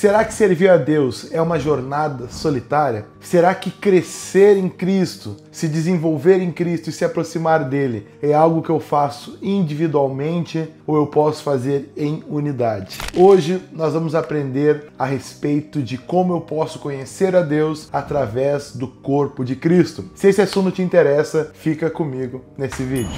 Será que servir a Deus é uma jornada solitária? Será que crescer em Cristo, se desenvolver em Cristo e se aproximar dele é algo que eu faço individualmente ou eu posso fazer em unidade? Hoje nós vamos aprender a respeito de como eu posso conhecer a Deus através do corpo de Cristo. Se esse assunto te interessa, fica comigo nesse vídeo.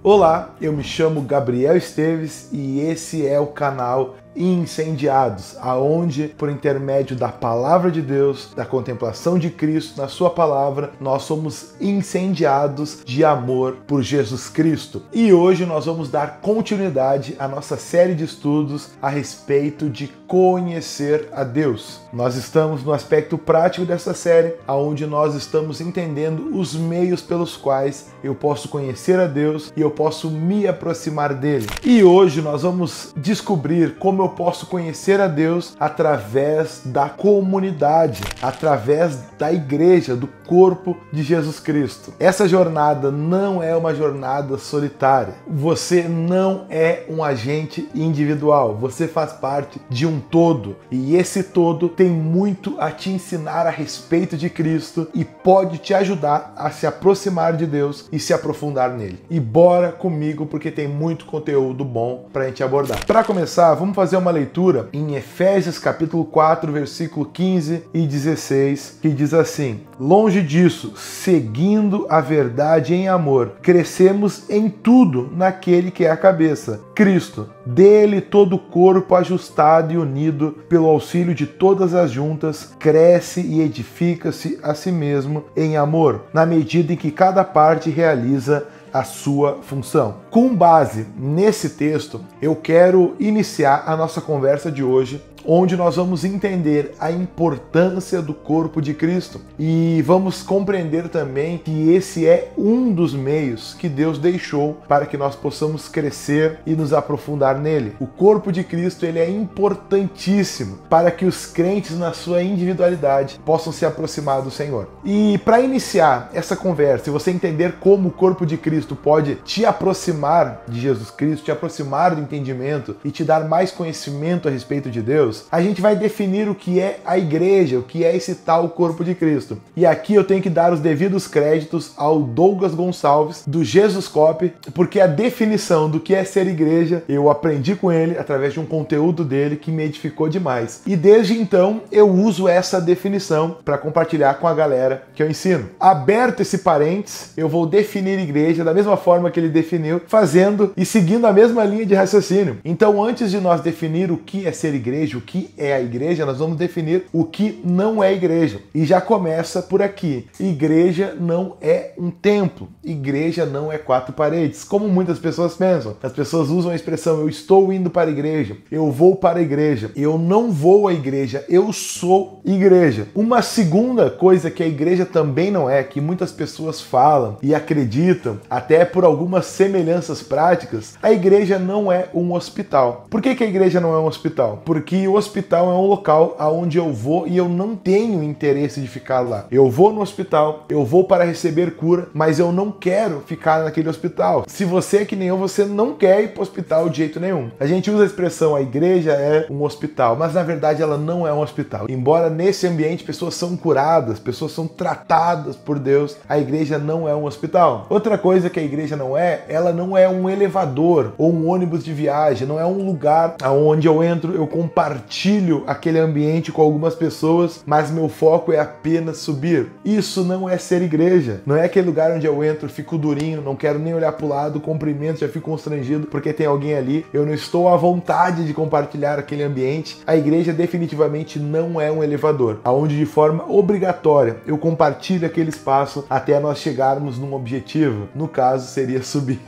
Olá, eu me chamo Gabriel Esteves e esse é o canal Incendiados, aonde, por intermédio da palavra de Deus, da contemplação de Cristo na sua palavra, nós somos incendiados de amor por Jesus Cristo. E hoje nós vamos dar continuidade à nossa série de estudos a respeito de conhecer a Deus. Nós estamos no aspecto prático dessa série, aonde nós estamos entendendo os meios pelos quais eu posso conhecer a Deus e eu posso me aproximar dele. E hoje nós vamos descobrir como eu posso conhecer a Deus através da comunidade, através da igreja, do corpo de Jesus Cristo. Essa jornada não é uma jornada solitária. Você não é um agente individual, você faz parte de um todo. E esse todo tem muito a te ensinar a respeito de Cristo e pode te ajudar a se aproximar de Deus e se aprofundar nele. E bora comigo porque tem muito conteúdo bom pra gente abordar. Para começar, vamos fazer uma leitura em Efésios capítulo 4, versículo 15 e 16, que diz assim: longe disso, seguindo a verdade em amor, crescemos em tudo naquele que é a cabeça, Cristo. Dele todo o corpo ajustado e unido pelo auxílio de todas as juntas, cresce e edifica-se a si mesmo em amor, na medida em que cada parte realiza a sua função. Com base nesse texto, eu quero iniciar a nossa conversa de hoje, onde nós vamos entender a importância do corpo de Cristo e vamos compreender também que esse é um dos meios que Deus deixou para que nós possamos crescer e nos aprofundar nele. O corpo de Cristo, ele é importantíssimo para que os crentes na sua individualidade possam se aproximar do Senhor. E para iniciar essa conversa e você entender como o corpo de Cristo pode te aproximar de Jesus Cristo, te aproximar do entendimento e te dar mais conhecimento a respeito de Deus, a gente vai definir o que é a igreja, o que é esse tal corpo de Cristo. E aqui eu tenho que dar os devidos créditos ao Douglas Gonçalves, do Jesuscope, porque a definição do que é ser igreja, eu aprendi com ele através de um conteúdo dele que me edificou demais. E desde então eu uso essa definição para compartilhar com a galera que eu ensino. Aberto esse parênteses, eu vou definir igreja da mesma forma que ele definiu, fazendo e seguindo a mesma linha de raciocínio. Então, antes de nós definir o que é ser igreja, o que é a igreja, nós vamos definir o que não é igreja. E já começa por aqui. Igreja não é um templo. Igreja não é quatro paredes, como muitas pessoas pensam. As pessoas usam a expressão: eu estou indo para a igreja, eu vou para a igreja. Eu não vou à igreja, eu sou igreja. Uma segunda coisa que a igreja também não é, que muitas pessoas falam e acreditam, até por algumas semelhanças práticas, a igreja não é um hospital. Por que a igreja não é um hospital? Porque o hospital é um local aonde eu vou e eu não tenho interesse de ficar lá. Eu vou no hospital, eu vou para receber cura, mas eu não quero ficar naquele hospital. Se você é que nem eu, você não quer ir para o hospital de jeito nenhum. A gente usa a expressão: a igreja é um hospital, mas na verdade ela não é um hospital. Embora nesse ambiente pessoas são curadas, pessoas são tratadas por Deus, a igreja não é um hospital. Outra coisa que a igreja não é, ela não é um elevador ou um ônibus de viagem, não é um lugar aonde eu entro, eu compartilho aquele ambiente com algumas pessoas, mas meu foco é apenas subir. Isso não é ser igreja. Não é aquele lugar onde eu entro, fico durinho, não quero nem olhar para o lado, cumprimento, já fico constrangido porque tem alguém ali, eu não estou à vontade de compartilhar aquele ambiente. A igreja definitivamente não é um elevador, aonde de forma obrigatória eu compartilho aquele espaço até nós chegarmos num objetivo. No caso, seria subir.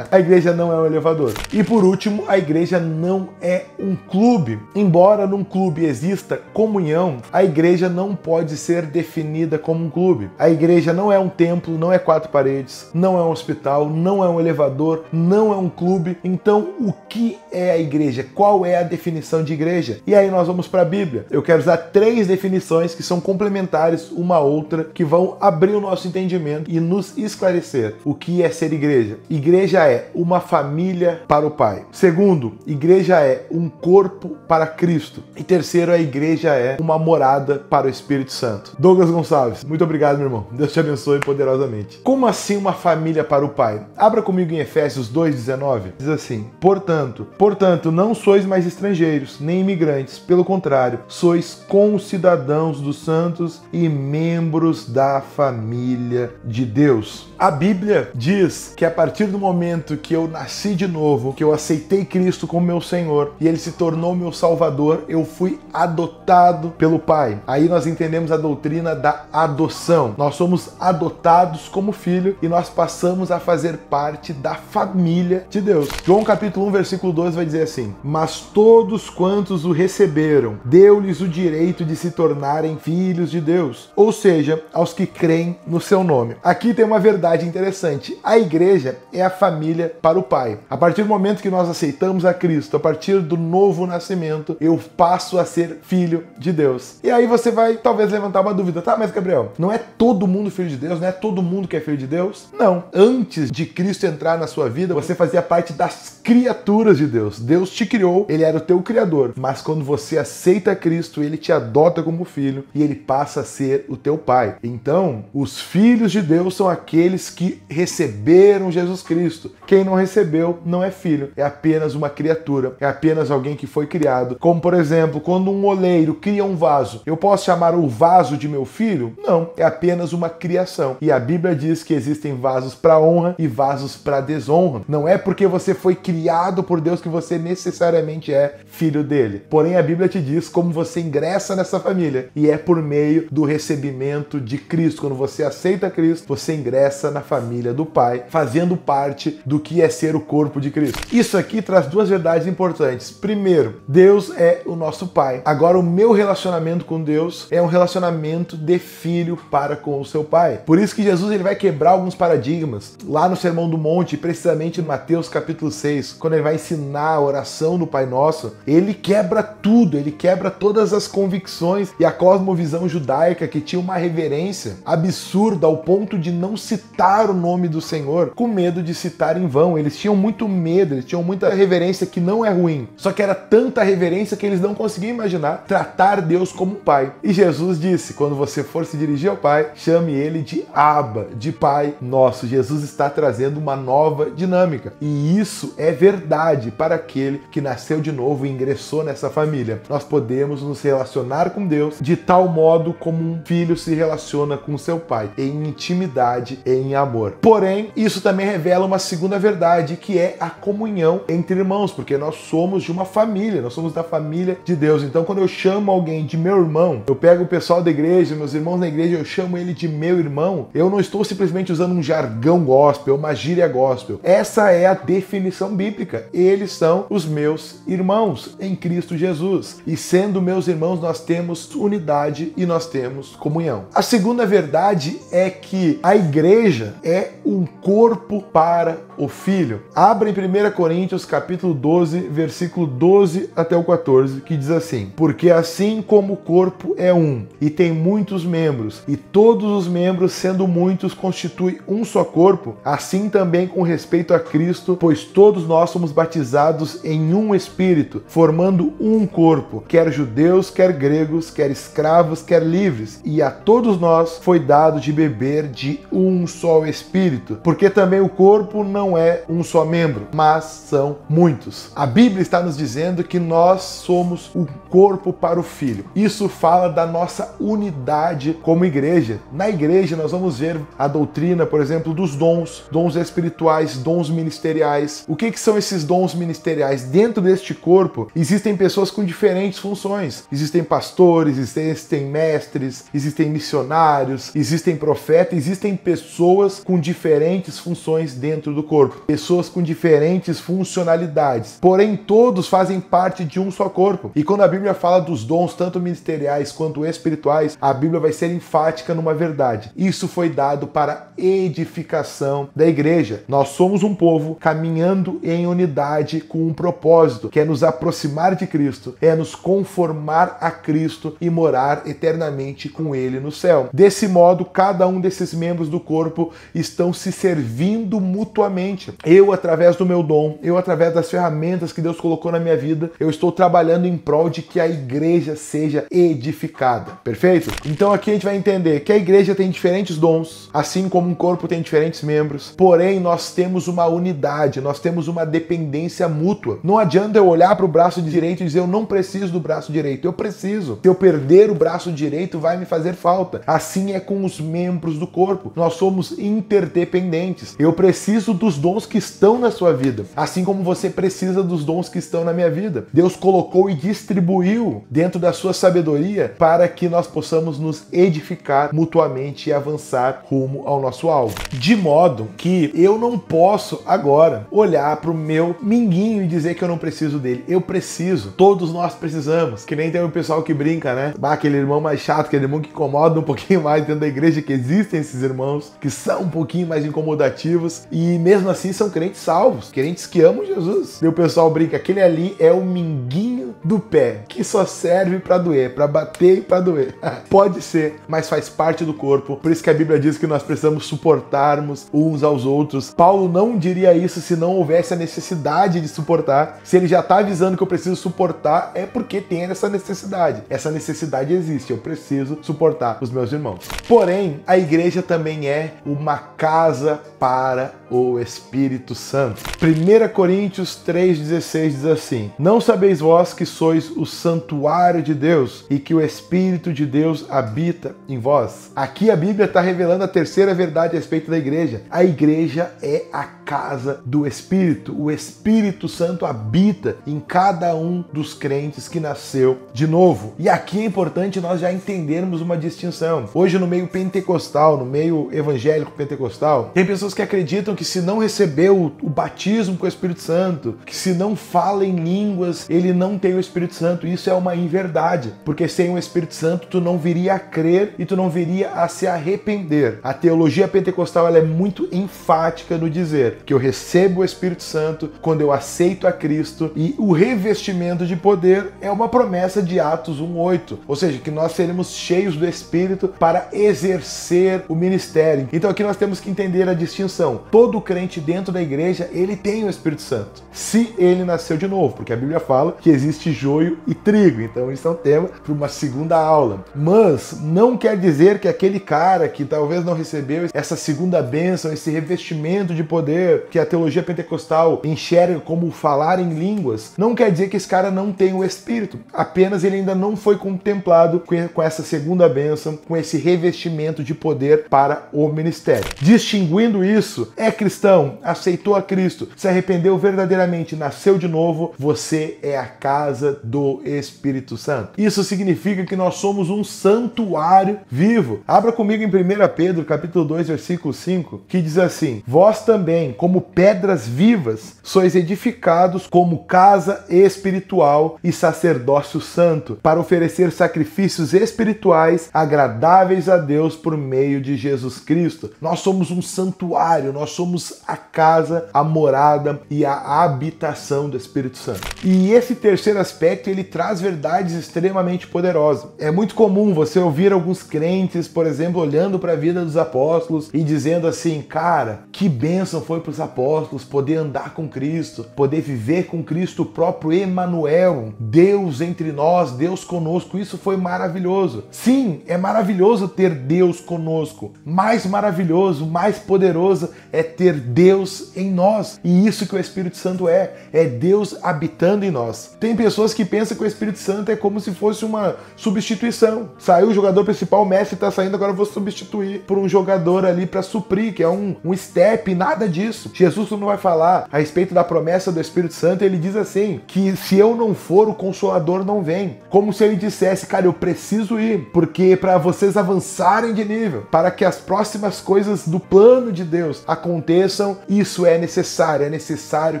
A igreja não é um elevador. E por último, a igreja não é um clube. Embora num clube exista comunhão, a igreja não pode ser definida como um clube. A igreja não é um templo, não é quatro paredes, não é um hospital, não é um elevador, não é um clube. Então, o que é a igreja? Qual é a definição de igreja? E aí nós vamos para a Bíblia. Eu quero usar 3 definições que são complementares uma à outra, que vão abrir o nosso entendimento e nos esclarecer o que é ser igreja. Igreja igreja é uma família para o Pai. Segundo, igreja é um corpo para Cristo. E terceiro, a igreja é uma morada para o Espírito Santo. Douglas Gonçalves, muito obrigado, meu irmão. Deus te abençoe poderosamente. Como assim uma família para o Pai? Abra comigo em Efésios 2:19. Diz assim: Portanto, não sois mais estrangeiros, nem imigrantes. Pelo contrário, sois concidadãos dos santos e membros da família de Deus. A Bíblia diz que a partir do momento que eu nasci de novo, que eu aceitei Cristo como meu Senhor e Ele se tornou meu Salvador, eu fui adotado pelo Pai. Aí nós entendemos a doutrina da adoção. Nós somos adotados como filho e nós passamos a fazer parte da família de Deus. João capítulo 1, versículo 12 vai dizer assim: Mas todos quantos o receberam, deu-lhes o direito de se tornarem filhos de Deus, ou seja, aos que creem no seu nome. Aqui tem uma verdade interessante. A igreja é a família para o Pai. A partir do momento que nós aceitamos a Cristo, a partir do novo nascimento, eu passo a ser filho de Deus. E aí você vai talvez levantar uma dúvida: tá, mas Gabriel, não é todo mundo filho de Deus? Não é todo mundo que é filho de Deus? Não. Antes de Cristo entrar na sua vida, você fazia parte das criaturas de Deus. Deus te criou, Ele era o teu criador. Mas quando você aceita Cristo, Ele te adota como filho e Ele passa a ser o teu Pai. Então, os filhos de Deus são aqueles que receberam Jesus Cristo. Quem não recebeu não é filho, é apenas uma criatura, é apenas alguém que foi criado. Como, por exemplo, quando um oleiro cria um vaso, eu posso chamar o vaso de meu filho? Não, é apenas uma criação. E a Bíblia diz que existem vasos para honra e vasos para desonra. Não é porque você foi criado por Deus que você necessariamente é filho dele. Porém, a Bíblia te diz como você ingressa nessa família, e é por meio do recebimento de Cristo. Quando você aceita Cristo, você ingressa na família do Pai, fazendo parte do que é ser o corpo de Cristo. Isso aqui traz duas verdades importantes. Primeiro, Deus é o nosso Pai. Agora, o meu relacionamento com Deus é um relacionamento de filho para com o seu Pai. Por isso que Jesus ele vai quebrar alguns paradigmas lá no Sermão do Monte, precisamente no Mateus capítulo 6, quando ele vai ensinar a oração do Pai Nosso. Ele quebra tudo, ele quebra todas as convicções e a cosmovisão judaica, que tinha uma reverência absurda ao ponto de não citar o nome do Senhor, com medo de citar em vão. Eles tinham muito medo, eles tinham muita reverência, que não é ruim, só que era tanta reverência que eles não conseguiam imaginar tratar Deus como Pai. E Jesus disse: quando você for se dirigir ao Pai, chame Ele de Abba, de Pai Nosso. Jesus está trazendo uma nova dinâmica, e isso é verdade para aquele que nasceu de novo e ingressou nessa família. Nós podemos nos relacionar com Deus de tal modo como um filho se relaciona com seu pai, em intimidade, em amor. Porém, isso também revela uma segunda verdade, que é a comunhão entre irmãos, porque nós somos de uma família, nós somos da família de Deus. Então, quando eu chamo alguém de meu irmão, eu pego o pessoal da igreja, meus irmãos na igreja, eu chamo ele de meu irmão, eu não estou simplesmente usando um jargão gospel, uma gíria gospel. Essa é a definição bíblica. Eles são os meus irmãos em Cristo Jesus. E sendo meus irmãos, nós temos unidade e nós temos comunhão. A segunda verdade é que a igreja é um corpo para o Filho. Abra em 1 Coríntios capítulo 12, versículo 12 até o 14, que diz assim: Porque assim como o corpo é um, e tem muitos membros, e todos os membros, sendo muitos, constituem um só corpo, assim também com respeito a Cristo, pois todos nós somos batizados em um Espírito, formando um corpo, quer judeus, quer gregos, quer escravos, quer livres, e a todos nós foi dado de beber de um só Espírito, porque também o corpo não é um só membro, mas são muitos. A Bíblia está nos dizendo que nós somos o corpo para o Filho. Isso fala da nossa unidade como igreja. Na igreja nós vamos ver a doutrina, por exemplo, dos dons espirituais, dons ministeriais. O que são esses dons ministeriais? Dentro deste corpo existem pessoas com diferentes funções. Existem pastores, existem mestres, existem missionários, existem profetas, existem pessoas com diferentes funções dentro do corpo, pessoas com diferentes funcionalidades, porém todos fazem parte de um só corpo. E quando a Bíblia fala dos dons, tanto ministeriais quanto espirituais, a Bíblia vai ser enfática numa verdade: isso foi dado para edificação da igreja. Nós somos um povo caminhando em unidade com um propósito, que é nos aproximar de Cristo, é nos conformar a Cristo e morar eternamente com Ele no céu. Desse modo, cada um desses membros do corpo estão se servindo mutuamente mutuamente. Eu, através do meu dom, eu, através das ferramentas que Deus colocou na minha vida, eu estou trabalhando em prol de que a igreja seja edificada. Perfeito? Então aqui a gente vai entender que a igreja tem diferentes dons, assim como um corpo tem diferentes membros, porém nós temos uma unidade, nós temos uma dependência mútua. Não adianta eu olhar para o braço direito e dizer eu não preciso do braço direito, eu preciso. Se eu perder o braço direito vai me fazer falta. Assim é com os membros do corpo. Nós somos interdependentes. Eu preciso dos dons que estão na sua vida, assim como você precisa dos dons que estão na minha vida. Deus colocou e distribuiu dentro da sua sabedoria para que nós possamos nos edificar mutuamente e avançar rumo ao nosso alvo. De modo que eu não posso agora olhar para o meu minguinho e dizer que eu não preciso dele. Eu preciso. Todos nós precisamos. Que nem tem o pessoal que brinca, né? Aquele irmão mais chato, aquele irmão que incomoda um pouquinho mais dentro da igreja, que existem esses irmãos que são um pouquinho mais incomodativos e mesmo assim são crentes salvos, crentes que amam Jesus. E o pessoal brinca, aquele ali é o minguinho do pé, que só serve para doer, para bater e para doer. Pode ser, mas faz parte do corpo. Por isso que a Bíblia diz que nós precisamos suportarmos uns aos outros. Paulo não diria isso se não houvesse a necessidade de suportar. Se ele já está avisando que eu preciso suportar, é porque tem essa necessidade. Essa necessidade existe, eu preciso suportar os meus irmãos. Porém, a igreja também é uma casa para o Espírito Santo. 1 Coríntios 3,16 diz assim: não sabeis vós que sois o santuário de Deus e que o Espírito de Deus habita em vós? Aqui a Bíblia está revelando a terceira verdade a respeito da igreja. A igreja é a casa do Espírito. O Espírito Santo habita em cada um dos crentes que nasceu de novo. E aqui é importante nós já entendermos uma distinção. Hoje no meio pentecostal, no meio evangélico pentecostal, tem pessoas que acreditam que se não recebeu o batismo com o Espírito Santo, que se não fala em línguas, ele não tem o Espírito Santo. Isso é uma inverdade, porque sem o Espírito Santo tu não viria a crer e tu não viria a se arrepender. A teologia pentecostal ela é muito enfática no dizer que eu recebo o Espírito Santo quando eu aceito a Cristo, e o revestimento de poder é uma promessa de Atos 1:8, ou seja, que nós seremos cheios do Espírito para exercer o ministério. Então aqui nós temos que entender a distinção. Todo crente dentro da igreja, ele tem o Espírito Santo, se ele nasceu de novo, porque a Bíblia fala que existe joio e trigo, então isso é um tema para uma segunda aula. Mas não quer dizer que aquele cara que talvez não recebeu essa segunda bênção, esse revestimento de poder que a teologia pentecostal enxerga como falar em línguas, não quer dizer que esse cara não tem o Espírito, apenas ele ainda não foi contemplado com essa segunda bênção, com esse revestimento de poder para o ministério. Distinguindo isso, é cristão, aceitou a Cristo, se arrependeu verdadeiramente, nasceu de novo, você é a casa do Espírito Santo. Isso significa que nós somos um santuário vivo. Abra comigo em 1 Pedro, capítulo 2, versículo 5, que diz assim: vós também, como pedras vivas, sois edificados como casa espiritual e sacerdócio santo, para oferecer sacrifícios espirituais agradáveis a Deus por meio de Jesus Cristo. Nós somos um santuário, nós somos a casa, a morada e a habitação do Espírito Santo. E esse terceiro aspecto, ele traz verdades extremamente poderosas. É muito comum você ouvir alguns crentes, por exemplo, olhando para a vida dos apóstolos e dizendo assim: cara, que bênção foi para os apóstolos poder andar com Cristo, poder viver com Cristo, o próprio Emanuel, Deus entre nós, Deus conosco. Isso foi maravilhoso. Sim, é maravilhoso ter Deus conosco. Mais maravilhoso, mais poderoso é ter Deus em nós. E isso que o Espírito Santo é Deus habitando em nós. Tem pessoas que pensam que o Espírito Santo é como se fosse uma substituição. Saiu o jogador principal, o Messi está saindo, agora eu vou substituir por um jogador ali para suprir, que é um step, nada disso. Jesus não vai falar a respeito da promessa do Espírito Santo, ele diz assim, que se eu não for, o Consolador não vem. Como se ele dissesse, cara, eu preciso ir, porque para vocês avançarem de nível, para que as próximas coisas do plano de Deus aconteçam, isso é necessário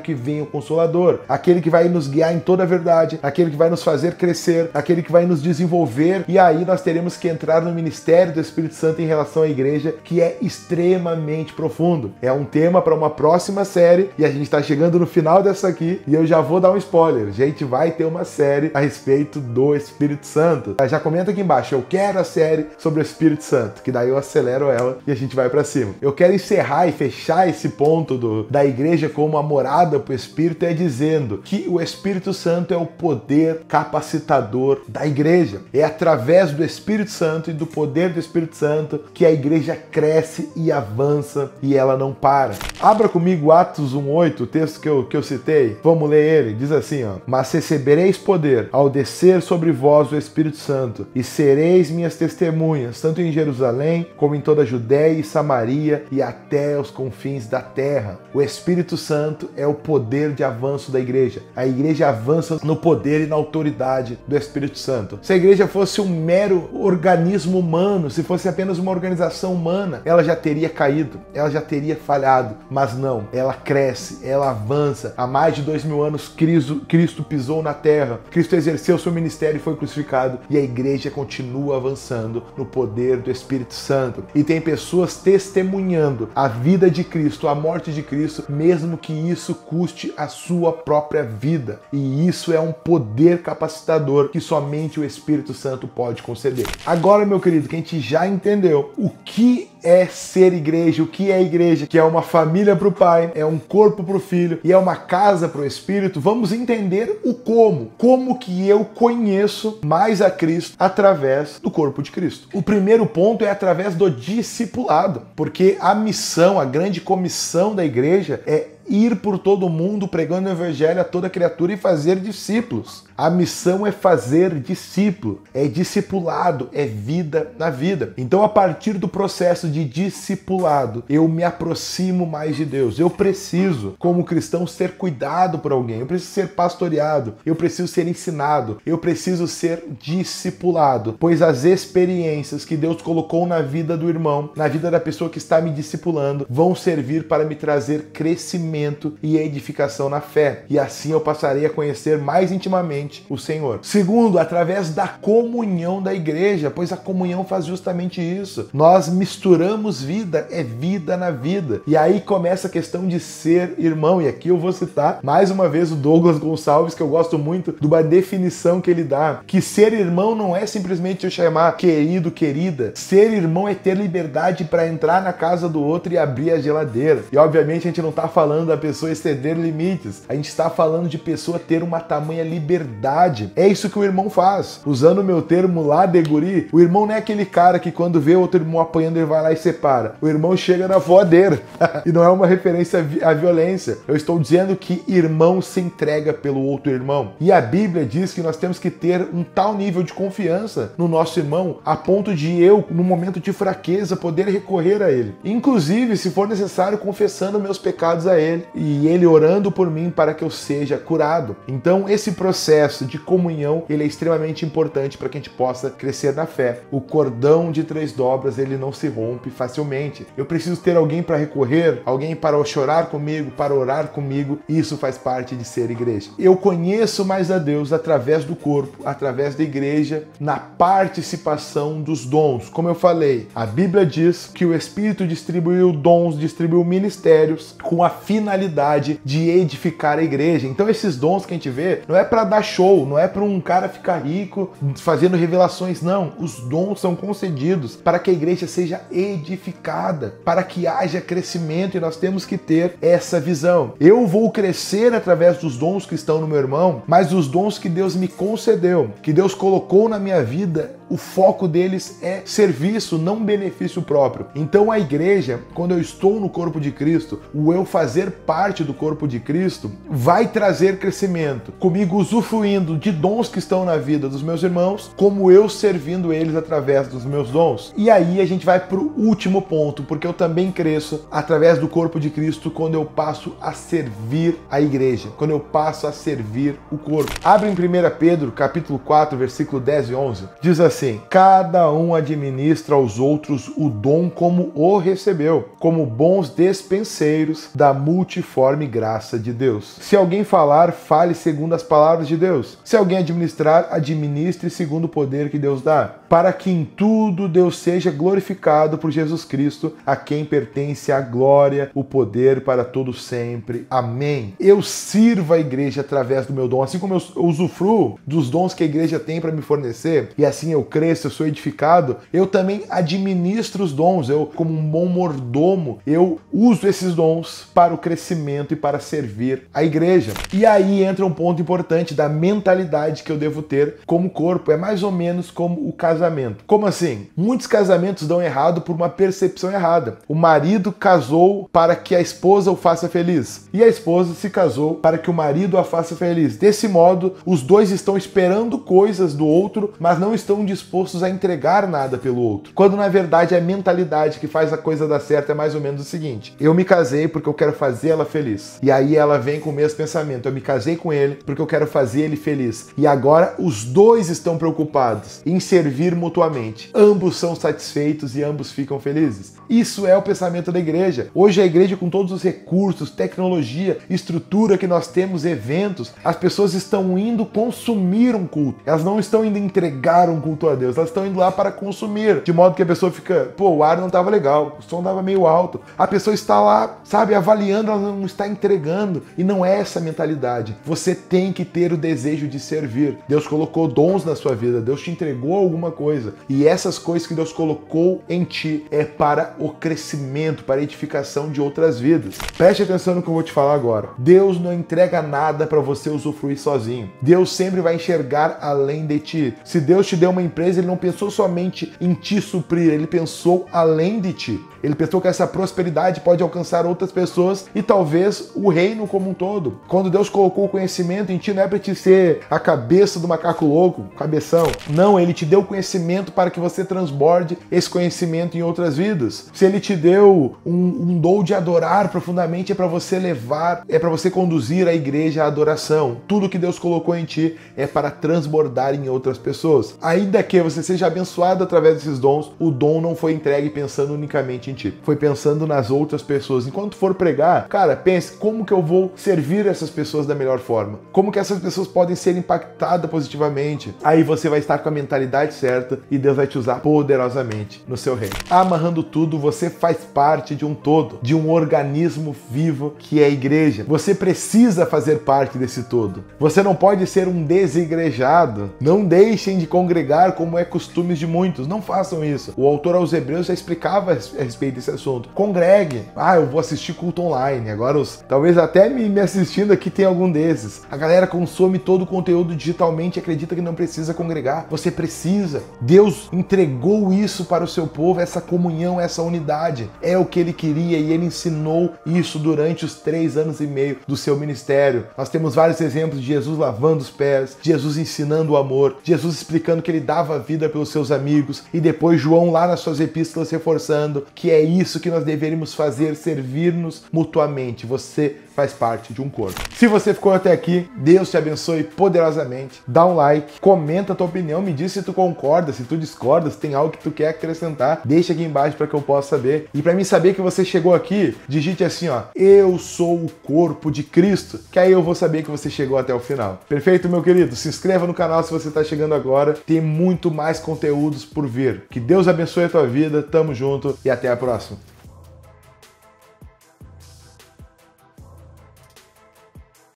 que venha o Consolador, aquele que vai nos guiar em toda a verdade, aquele que vai nos fazer crescer, aquele que vai nos desenvolver, e aí nós teremos que entrar no ministério do Espírito Santo em relação à igreja, que é extremamente profundo. É um tema para uma próxima série, e a gente está chegando no final dessa aqui, e eu já vou dar um spoiler, a gente vai ter uma série a respeito do Espírito Santo. Já comenta aqui embaixo, eu quero a série sobre o Espírito Santo, que daí eu acelero ela e a gente vai para cima. Eu quero encerrar e fechar fechar esse ponto da igreja como a morada para o Espírito é dizendo que o Espírito Santo é o poder capacitador da igreja. É através do Espírito Santo e do poder do Espírito Santo que a igreja cresce e avança e ela não para. Abra comigo Atos 1:8, o texto que eu citei. Vamos ler ele. Diz assim, ó: mas recebereis poder ao descer sobre vós o Espírito Santo e sereis minhas testemunhas, tanto em Jerusalém como em toda a Judéia e Samaria e até os confins da terra. O Espírito Santo é o poder de avanço da igreja. A igreja avança no poder e na autoridade do Espírito Santo. Se a igreja fosse um mero organismo humano, se fosse apenas uma organização humana, ela já teria caído, ela já teria falhado. Mas não, ela cresce, ela avança. Há mais de 2000 anos, Cristo pisou na terra, Cristo exerceu seu ministério e foi crucificado, e a igreja continua avançando no poder do Espírito Santo. E tem pessoas testemunhando a vida de Cristo, a morte de Cristo, mesmo que isso custe a sua própria vida. E isso é um poder capacitador que somente o Espírito Santo pode conceder. Agora, meu querido, que a gente já entendeu o que é ser igreja, o que é igreja, que é uma família para o Pai, é um corpo para o Filho e é uma casa para o Espírito, vamos entender o como. Como que eu conheço mais a Cristo através do corpo de Cristo. O primeiro ponto é através do discipulado, porque a missão, a grande comissão da igreja é ir por todo o mundo pregando o evangelho a toda criatura e fazer discípulos. A missão é fazer discípulo, é discipulado, é vida na vida. Então, a partir do processo de discipulado, eu me aproximo mais de Deus. Eu preciso, como cristão, ser cuidado por alguém. Eu preciso ser pastoreado. Eu preciso ser ensinado. Eu preciso ser discipulado. Pois as experiências que Deus colocou na vida do irmão, na vida da pessoa que está me discipulando, vão servir para me trazer crescimento e edificação na fé. E assim eu passarei a conhecer mais intimamente o Senhor. Segundo, através da comunhão da igreja, pois a comunhão faz justamente isso. Nós misturamos vida, é vida na vida. E aí começa a questão de ser irmão. E aqui eu vou citar mais uma vez o Douglas Gonçalves, que eu gosto muito de uma definição que ele dá, que ser irmão não é simplesmente eu chamar querido, querida. Ser irmão é ter liberdade para entrar na casa do outro e abrir a geladeira. E obviamente a gente não está falando da pessoa exceder limites. A gente está falando de pessoa ter uma tamanha liberdade. É isso que o irmão faz. Usando o meu termo lá de guri, o irmão não é aquele cara que quando vê outro irmão apanhando ele vai lá e separa. O irmão chega na voadeira. E não é uma referência à violência. Eu estou dizendo que irmão se entrega pelo outro irmão. E a Bíblia diz que nós temos que ter um tal nível de confiança no nosso irmão, a ponto de eu, no momento de fraqueza, poder recorrer a ele. Inclusive, se for necessário, confessando meus pecados a ele e ele orando por mim para que eu seja curado. Então, esse processo de comunhão, ele é extremamente importante para que a gente possa crescer na fé. O cordão de 3 dobras, ele não se rompe facilmente. Eu preciso ter alguém para recorrer, alguém para chorar comigo, para orar comigo. Isso faz parte de ser igreja. Eu conheço mais a Deus através do corpo, através da igreja, na participação dos dons. Como eu falei, a Bíblia diz que o Espírito distribuiu dons, distribuiu ministérios com a finalidade de edificar a igreja. Então esses dons que a gente vê não é para dar show, não é para um cara ficar rico fazendo revelações, não. Os dons são concedidos para que a igreja seja edificada, para que haja crescimento, e nós temos que ter essa visão. Eu vou crescer através dos dons que estão no meu irmão, mas os dons que Deus me concedeu, que Deus colocou na minha vida, o foco deles é serviço, não benefício próprio. Então a igreja, quando eu estou no corpo de Cristo, o eu fazer parte do corpo de Cristo vai trazer crescimento, comigo usufruindo de dons que estão na vida dos meus irmãos, como eu servindo eles através dos meus dons. E aí a gente vai para o último ponto, porque eu também cresço através do corpo de Cristo quando eu passo a servir a igreja, quando eu passo a servir o corpo. Abre em 1 Pedro, capítulo 4, versículo 10 e 11. Diz assim: cada um administra aos outros o dom como o recebeu, como bons despenseiros da multiforme graça de Deus. Se alguém falar, fale segundo as palavras de Deus. Deus? Se alguém administrar, administre segundo o poder que Deus dá, para que em tudo Deus seja glorificado por Jesus Cristo, a quem pertence a glória, o poder para todo sempre. Amém. Eu sirvo a igreja através do meu dom, assim como eu usufruo dos dons que a igreja tem para me fornecer, e assim eu cresço, eu sou edificado, eu também administro os dons. Eu, como um bom mordomo, eu uso esses dons para o crescimento e para servir a igreja. E aí entra um ponto importante da mentalidade que eu devo ter como corpo. É mais ou menos como o casamento. Como assim? Muitos casamentos dão errado por uma percepção errada. O marido casou para que a esposa o faça feliz, e a esposa se casou para que o marido a faça feliz. Desse modo, os dois estão esperando coisas do outro, mas não estão dispostos a entregar nada pelo outro. Quando na verdade a mentalidade que faz a coisa dar certo é mais ou menos o seguinte: eu me casei porque eu quero fazer ela feliz. E aí ela vem com o mesmo pensamento: eu me casei com ele porque eu quero fazer ele feliz. E agora os dois estão preocupados em servir mutuamente. Ambos são satisfeitos e ambos ficam felizes. Isso é o pensamento da igreja. Hoje a igreja, com todos os recursos, tecnologia, estrutura que nós temos, eventos, as pessoas estão indo consumir um culto. Elas não estão indo entregar um culto a Deus, elas estão indo lá para consumir. De modo que a pessoa fica: pô, o ar não estava legal, o som estava meio alto. A pessoa está lá, sabe, avaliando, ela não está entregando. E não é essa mentalidade. Você tem que ter o desejo de servir. Deus colocou dons na sua vida, Deus te entregou alguma coisa. E essas coisas que Deus colocou em ti é para o crescimento, para a edificação de outras vidas. Preste atenção no que eu vou te falar agora. Deus não entrega nada para você usufruir sozinho. Deus sempre vai enxergar além de ti. Se Deus te deu uma empresa, Ele não pensou somente em te suprir, Ele pensou além de ti. Ele pensou que essa prosperidade pode alcançar outras pessoas e talvez o reino como um todo. Quando Deus colocou o conhecimento em ti, não é para te ser a cabeça do macaco louco, cabeção. Não, Ele te deu conhecimento para que você transborde esse conhecimento em outras vidas. Se Ele te deu um dom de adorar profundamente, é para você levar, é para você conduzir a igreja à adoração. Tudo que Deus colocou em ti é para transbordar em outras pessoas. Ainda que você seja abençoado através desses dons, o dom não foi entregue pensando unicamente em ti. Foi pensando nas outras pessoas. Enquanto for pregar, cara, pense: como que eu vou servir essas pessoas da melhor forma? Como que essas pessoas podem ser impactadas positivamente? Aí você vai estar com a mentalidade certa e Deus vai te usar poderosamente no seu reino. Amarrando tudo, você faz parte de um todo, de um organismo vivo que é a igreja. Você precisa fazer parte desse todo. Você não pode ser um desigrejado. Não deixem de congregar como é costume de muitos. Não façam isso. O autor aos Hebreus já explicava a respeito desse assunto. Congregue. Eu vou assistir culto online. Agora, talvez até me assistindo aqui tem algum desses. A galera consome todo o conteúdo digitalmente e acredita que não precisa congregar. Você precisa. Deus entregou isso para o seu povo, essa comunhão, essa unidade. É o que Ele queria e Ele ensinou isso durante os 3 anos e meio do seu ministério. Nós temos vários exemplos de Jesus lavando os pés, de Jesus ensinando o amor, de Jesus explicando que Ele dava vida pelos seus amigos, e depois João lá nas suas epístolas reforçando que é isso que nós deveríamos fazer, servir-nos mutuamente. Você faz parte de um corpo. Se você ficou até aqui, Deus te abençoe poderosamente. Dá um like, comenta a tua opinião, me diz se tu concorda, se tu discorda, se tem algo que tu quer acrescentar, deixa aqui embaixo para que eu possa saber. E para mim saber que você chegou aqui, digite assim, eu sou o corpo de Cristo, que aí eu vou saber que você chegou até o final. Perfeito, meu querido? Se inscreva no canal se você está chegando agora, tem muito mais conteúdos por vir. Que Deus abençoe a tua vida, tamo junto e até a próxima.